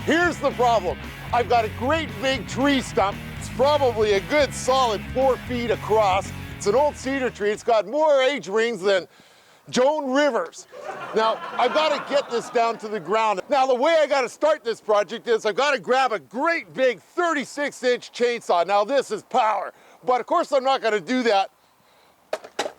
Here's the problem. I've got a great big tree stump. It's probably a good solid 4 feet across. It's an old cedar tree. It's got more age rings than Joan Rivers. Now, I've got to get this down to the ground. Now, the way I got to start this project is I've got to grab a great big 36-inch chainsaw. Now, this is power, but of course I'm not going to do that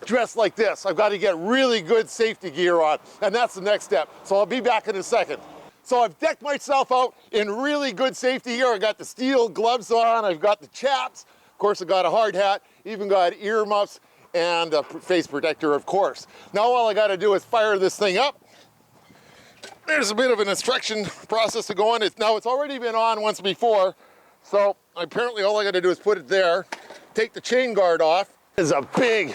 dressed like this. I've got to get really good safety gear on, and that's the next step. So I'll be back in a second. So I've decked myself out in really good safety gear. I got the steel gloves on, I've got the chaps. Of course, I got a hard hat, even got earmuffs, and a face protector, of course. Now all I gotta do is fire this thing up. There's a bit of an instruction process to go on. Now it's already been on once before, so apparently all I gotta do is put it there, take the chain guard off. This is a big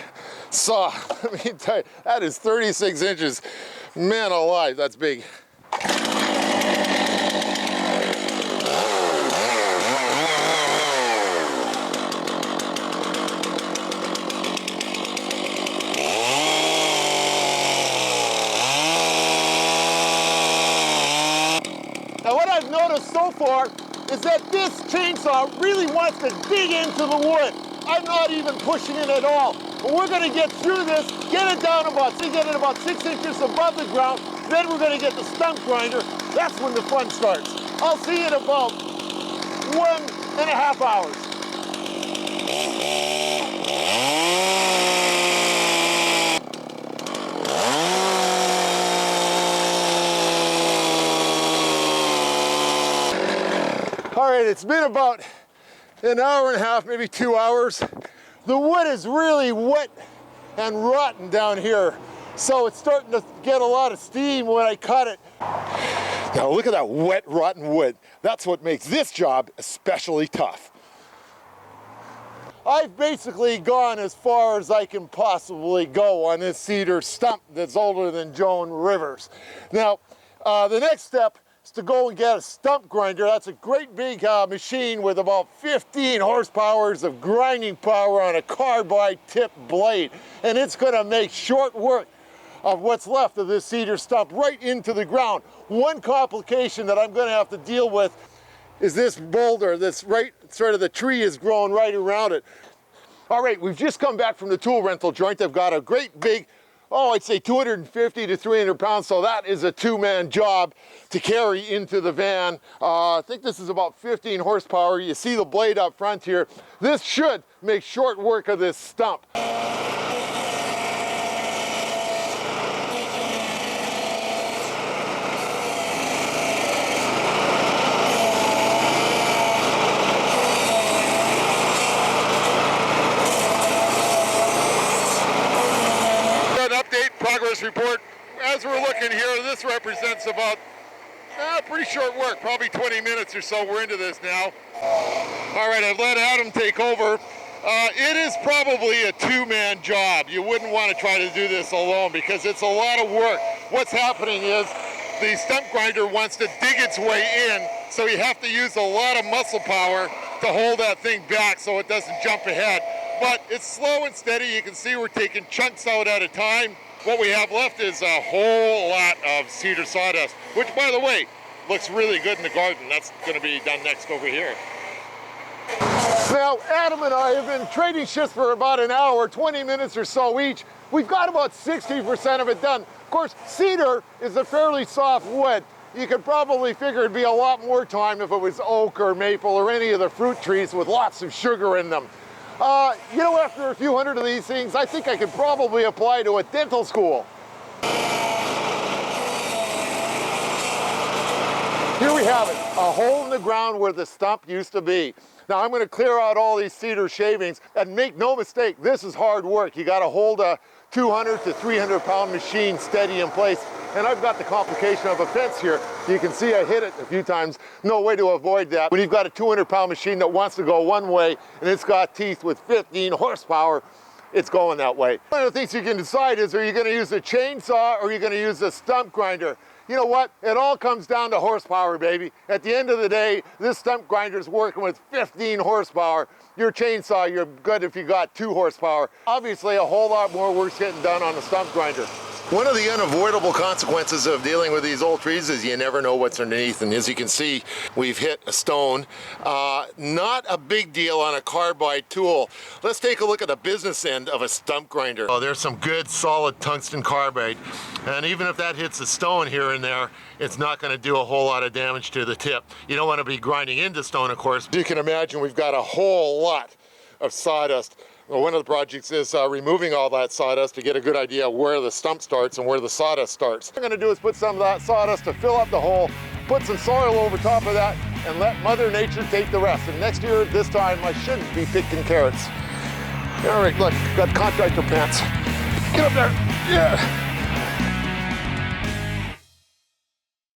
saw. Let me tell you, that is 36 inches. Man alive, that's big. Now what I've noticed so far is that this chainsaw really wants to dig into the wood. I'm not even pushing it at all. But we're gonna get through this, get it down about 6 inches above the ground, then we're gonna get the stump grinder. That's when the fun starts. I'll see you in about 1.5 hours. All right, it's been about an hour and a half, maybe 2 hours. The wood is really wet and rotten down here, so it's starting to get a lot of steam when I cut it. Now look at that wet, rotten wood. That's what makes this job especially tough. I've basically gone as far as I can possibly go on this cedar stump that's older than Joan Rivers. Now, the next step is to go and get a stump grinder. That's a great big machine with about 15 horsepower of grinding power on a carbide tip blade. And it's gonna make short work of what's left of this cedar stump right into the ground. One complication that I'm gonna have to deal with is this boulder that's right, sort of the tree is growing right around it. All right, we've just come back from the tool rental joint. I've got a great big, I'd say 250 to 300 pounds, so that is a two-man job to carry into the van. I think this is about 15 horsepower. You see the blade up front here. This should make short work of this stump. Progress report. As we're looking here, this represents about pretty short work, probably 20 minutes or so. We're into this now. All right, I've let Adam take over. It is probably a two-man job. You wouldn't want to try to do this alone because it's a lot of work. What's happening is the stump grinder wants to dig its way in, so you have to use a lot of muscle power to hold that thing back so it doesn't jump ahead. But it's slow and steady. You can see we're taking chunks out at a time. What we have left is a whole lot of cedar sawdust, which, by the way, looks really good in the garden. That's going to be done next over here. Now, Adam and I have been trading shifts for about an hour, 20 minutes or so each. We've got about 60% of it done. Of course, cedar is a fairly soft wood. You could probably figure it'd be a lot more time if it was oak or maple or any of the fruit trees with lots of sugar in them. You know, after a few hundred of these things, I think I could probably apply to a dental school. Here we have it, a hole in the ground where the stump used to be. Now I'm going to clear out all these cedar shavings, and make no mistake, this is hard work. You got to hold a 200 to 300 pound machine steady in place. And I've got the complication of a fence here. You can see I hit it a few times. No way to avoid that. When you've got a 200 pound machine that wants to go one way and it's got teeth with 15 horsepower, it's going that way. One of the things you can decide is, are you going to use a chainsaw or are you going to use a stump grinder? You know what? It all comes down to horsepower, baby. At the end of the day, this stump grinder is working with 15 horsepower. Your chainsaw, you're good if you got 2 horsepower. Obviously, a whole lot more work's getting done on the stump grinder. One of the unavoidable consequences of dealing with these old trees is you never know what's underneath, and as you can see, we've hit a stone. Not a big deal on a carbide tool. Let's take a look at the business end of a stump grinder. Oh, there's some good solid tungsten carbide, and even if that hits a stone here and there, it's not going to do a whole lot of damage to the tip. You don't want to be grinding into stone, of course. You can imagine we've got a whole lot of sawdust. Well, one of the projects is removing all that sawdust to get a good idea of where the stump starts and where the sawdust starts. What I'm gonna do is put some of that sawdust to fill up the hole, put some soil over top of that, and let Mother Nature take the rest. And next year, this time, I should be picking carrots. All right, look, got contractor pants. Get up there, yeah.